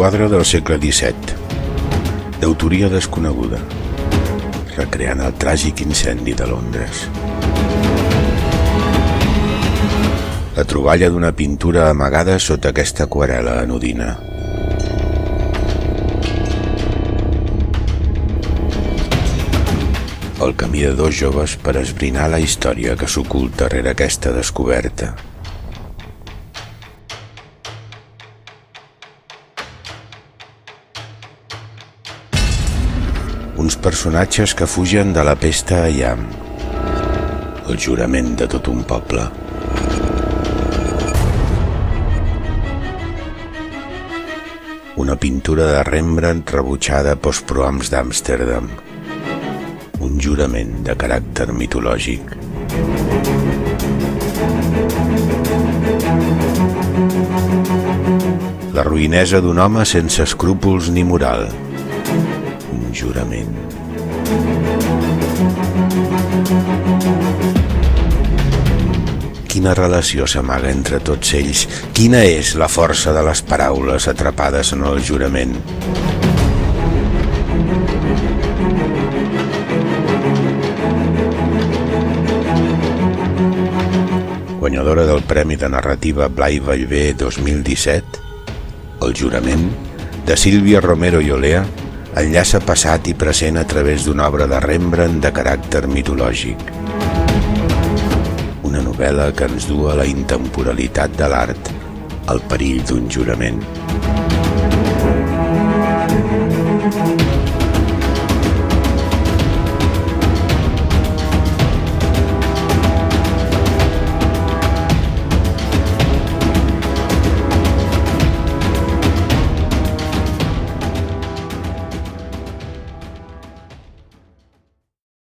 quadre del segle XVII, d'autoria desconeguda, recreant el tràgic incendi de Londres. La troballa d'una pintura amagada sota aquesta aquarel·la anodina. El camí de dos joves per esbrinar la història que s'oculta rere aquesta descoberta. Uns personatges que fugen de la pesta a llamp. El jurament de tot un poble. Una pintura de Rembrandt rebutjada pels prohoms d'Amsterdam. Un jurament de caràcter mitològic. La ruïnesa d'un home sense escrúpols ni moral. Un jurament. Quina relació s'amaga entre tots ells? Quina és la força de les paraules atrapades en el jurament? Guanyadora del Premi de Narrativa Blai Ballbé 2017, El jurament, de Sílvia Romero i Olea, enllaça passat i present a través d'una obra de Rembrandt de caràcter mitològic. Una novel·la que ens du a la intemporalitat de l'art, al perill d'un jurament.